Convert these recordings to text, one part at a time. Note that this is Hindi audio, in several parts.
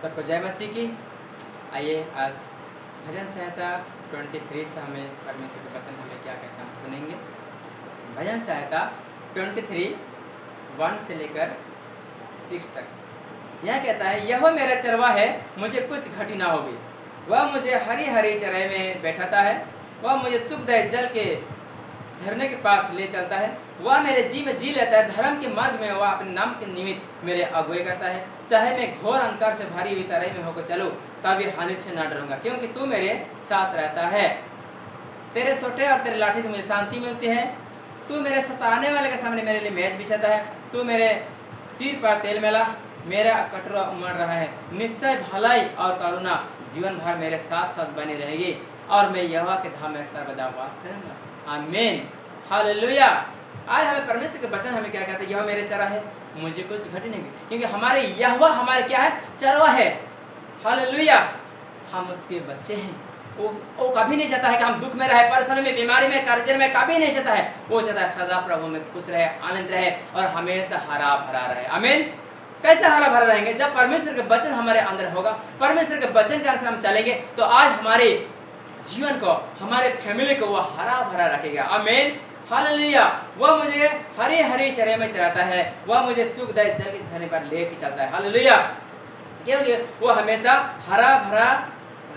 सबको जय मसीह की। आइए आज भजन संहिता 23 से हमें परमेश्वर का वचन हमें क्या कहता है हम सुनेंगे। भजन संहिता 23 1 से लेकर 6 तक यह कहता है, यह मेरा चरवा है, मुझे कुछ घटी ना होगी। वह मुझे हरी हरी चराई में बैठाता है, वह मुझे सुखदायक जल के झरने के पास ले चलता है। वह मेरे जी में जी लेता है, धर्म के मार्ग में वह अपने नाम के निमित्त मेरे अगुवाई करता है। चाहे मैं घोर अंधकार से भरी हुई तराई में होकर चलूं, तभी हानि से ना डरूंगा, क्योंकि तू मेरे साथ रहता है। तेरे सोटे और तेरे लाठी से मुझे शांति मिलती है। तू मेरे सताने वाले के सामने मेरे लिए मेज बिछाता है। तू मेरे सिर पर तेल मेला, मेरा कटोरा उमड़ रहा है। निश्चय भलाई और करुणा जीवन भर मेरे साथ साथ बनी रहेगी, और मैं यहोवा के धाम में सर्वदा वास करूंगा। आमीन, हालेलुया। आज हमें परमेश्वर के वचन हमें क्या कहते हैं, यह मेरे चरा है, मुझे कुछ घटी नहीं, क्योंकि हमारे यहोवा हमारे क्या है, चरवा है। हालेलुया, हम उसके बच्चे हैं। वो कभी नहीं चाहता है कि हम दुख में रहे, परेशानी में, बीमारी में, कर्ज में, कभी नहीं चाहता है। वो चाहता है सदा प्रभु में खुश रहे, आनंद रहे और हमेशा हरा भरा रहे। आमीन। कैसे हरा भरा रहेंगे? जब परमेश्वर के वचन हमारे अंदर होगा, परमेश्वर के वचन के अनुसार हम चलेंगे, तो आज हमारे जीवन को, हमारे फैमिली को वो हरा भरा रखेगा। आमीन, हालेलुया। वह मुझे हरी हरी चराई में चराता है, वह मुझे सुखदायक जल के झरने पर लेके चलता है। हालेलुया, क्योंकि वो हमेशा हरा भरा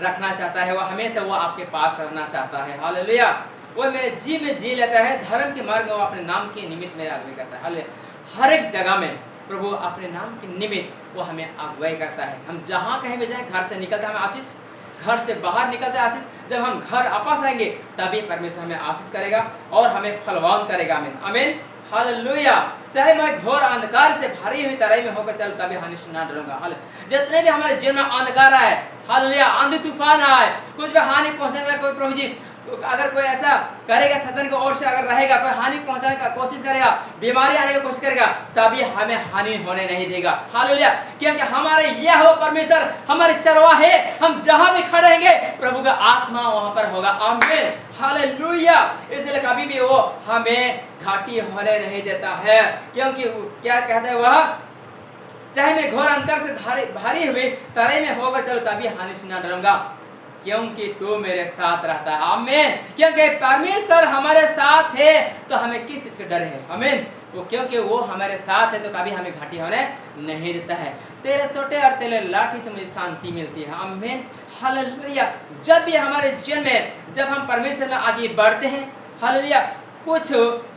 रखना चाहता है, वह हमेशा वो आपके पास रहना चाहता है। हालेलुया। वो मेरे जी में जी लेता है, धर्म के मार्ग में वो अपने नाम के निमित्त मेरे अगुवाई करता है। हालेलुया। हर एक जगह में प्रभु अपने नाम के निमित्त वो हमें अगुवाई करता है। हम जहाँ कहीं भी जाएं, घर से निकलते हमें आशीष, घर से बाहर निकलते आशीष, जब हम घर वापस आएंगे तभी परमेश्वर हमें आशीष करेगा और हमें फलवान करेगा। आमीन, आमीन, हालेलुया। चाहे मैं घोर अंधकार से भरी हुई तराई में होकर चलूं, तभी हानि से ना डरूंगा। हालेलुया। जितने भी हमारे जीवन में अंधकार आए, हालेलुया, आंधी तूफान आए, कुछ भी हानि पहुंचाने वाला कोई, प्रभु जी अगर कोई ऐसा करेगा, शैतान की ओर से अगर रहेगा, कोई हानि पहुंचाने का कोशिश करेगा, बीमारी आने की कोशिश करेगा, तभी हमें हानि होने नहीं देगा। हालेलुया, क्योंकि हमारे यह हो परमेश्वर हमारे चरवा है। हम जहां भी खड़े रहेंगे, प्रभु का आत्मा वहां पर होगा। आमीन, हालेलुया। इसलिए कभी भी वो हमें घाटी होने नहीं देता है, क्योंकि क्या कहता है वह, चाहे मैं घोर अंधकार से भारी हुई तराई में होकर चलो, तभी हानि से ना डरूंगा, क्योंकि तू मेरे साथ रहता है। आमीन, क्योंकि परमेश्वर हमारे साथ है तो हमें किस चीज का डर है। आमीन, वो क्योंकि वो हमारे साथ है तो कभी हमें घाटी होने नहीं देता है। तेरे सोटे और तेरे लाठी से मुझे शांति मिलती है। आमीन, हालेलुया। जब भी हमारे जीवन में, जब हम परमेश्वर में आगे बढ़ते हैं, हालेलुया, कुछ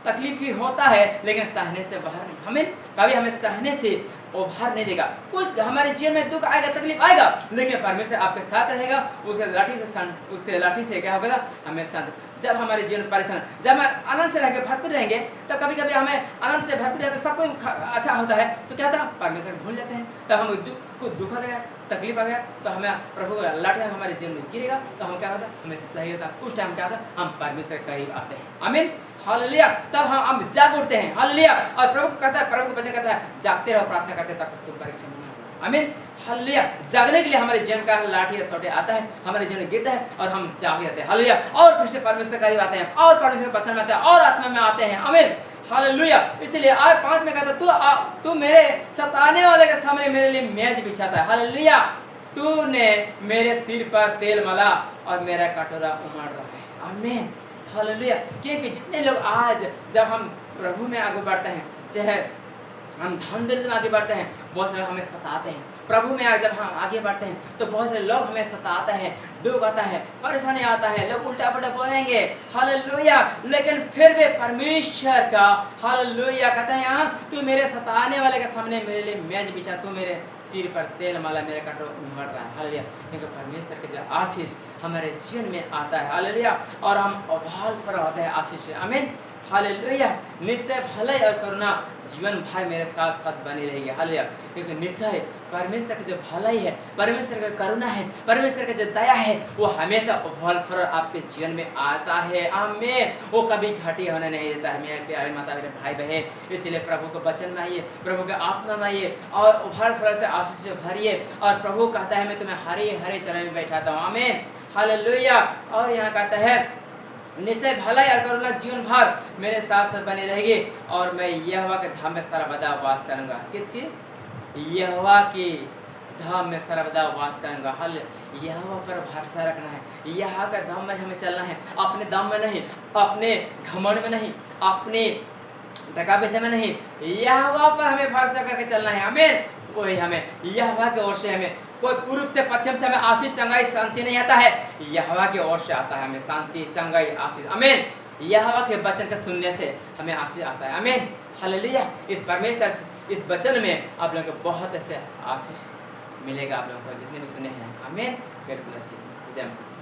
तकलीफ भी होता है, लेकिन सहने से बाहर नहीं। हमें कभी हमें सहने से उभार नहीं देगा। कुछ हमारे जीवन में दुख आएगा, तकलीफ आएगा, लेकिन परमेश्वर आपके साथ रहेगा। उसके लाठी से क्या होगा, हमें शांत। जब हमारे जीवन परेशान, जब हम आनंद से रहेंगे, भरपूर रहेंगे, तो कभी कभी हमें आनंद से भरपूर रहते, सब कुछ अच्छा होता है, तो क्या होता है, परमेश्वर भूल जाते हैं। तब हम कुछ दुख आ गया, तकलीफ आ गया, तो हमें प्रभु का लाठी हमारे जीवन में गिरेगा, तो हम क्या होता है, हमें सही होता। उस टाइम क्या होता है, हम परमेश्वर के करीब आते हैं। आमीन, हालेलुया। तब हम जाग उठते हैं। हालेलुया। और प्रभु को कहता है, प्रभु को वचन कहता है, जागते रहो, प्रार्थना करते तब तक तुम परीक्षा में ना हो। आमीन, हालेलुया। जागने के लिए हमारे जीवन का लाठी या सोटे आता है, हमारे जीवन में गिरता है और हम जाग जाते हैं। हालेलुया। और फिर से परमेश्वर करीब आते हैं, और परमेश्वर के वचन में आते हैं, और आत्मा में आते हैं। आमीन, हालेलुया। इसलिए और 5 में कहता, तू मेरे सताने वाले के सामने मेरे लिए मेज बिछाता है। हालेलुया। तूने मेरे सिर पर तेल मला और मेरा कटोरा उमड़ रहा है। आमीन, हालेलुया। क्योंकि जितने लोग आज जब हम प्रभु में आगे बढ़ते हैं, चाहे हम धन दौलत में आगे बढ़ते हैं, बहुत से लोग हमें सताते हैं। प्रभु में जब हम आगे बढ़ते हैं तो बहुत से लोग हमें सताते हैं, दुख आता है, परेशानी आता है, लोग उल्टा पुल्टा बोलेंगे। हालेलुया। लेकिन फिर भी परमेश्वर का हालेलुया कहता है, यहाँ तू मेरे सताने वाले के सामने मेरे लिए मेज बिछा, तू मेरे सिर पर तेल माला, मेरा कटोरा उमड़ रहा है। हालेलुया। क्योंकि परमेश्वर के जो आशीष हमारे जीवन में आता है, हालेलुया, और हम अभाल फर होते हैं आशीष से। आमीन, हालेलुया। निश्चय भलाई और करुणा जीवन भर मेरे साथ साथ बनी रहेगी। हालेलुया। क्योंकि निश्चय परमेश्वर की जो भलाई है, परमेश्वर की करुणा है, परमेश्वर की जो दया है, वो हमेशा उभल फर आपके जीवन में आता है। आमीन, वो कभी घटी होने नहीं देता है। मेरे प्यारे माता, मेरे भाई बहन, इसलिए प्रभु के वचन में आइए, प्रभु के आत्मा में आइए और उभल फर से आशीष से भरिए। और प्रभु कहता है, मैं तुम्हें हरे हरे चरण में बैठाता हूँ। आमीन, हालेलुया। और यहाँ कहता है, निश्चय भलाई और करुणा जीवन भर मेरे साथ साथ बनी रहेगी, और मैं यहोवा के धाम में सर्वदा वास करूंगा। किसकी? यहोवा की धाम में सर्वदा वास करूँगा। हल यहोवा पर भरोसा रखना है, यहाँ का धाम में हमें चलना है, अपने दम में नहीं, अपने घमंड में नहीं, अपने टका पैसे में नहीं, यहोवा पर हमें भरोसा करके चलना है। आमीन। वही हमें यहोवा की ओर से, हमें कोई पूर्व से पश्चिम से हमें आशीष चंगाई शांति नहीं आता है, यहोवा की ओर से आता है हमें शांति चंगाई आशीष। आमीन। यहोवा के वचन के सुनने से हमें आशीष आता है। आमीन। हालेलुया। इस परमेश्वर इस वचन में आप लोगों को बहुत ऐसे आशीष मिलेगा, आप लोगों को जितने भी सुने हैं। आमीन। God bless you. जय मसीह।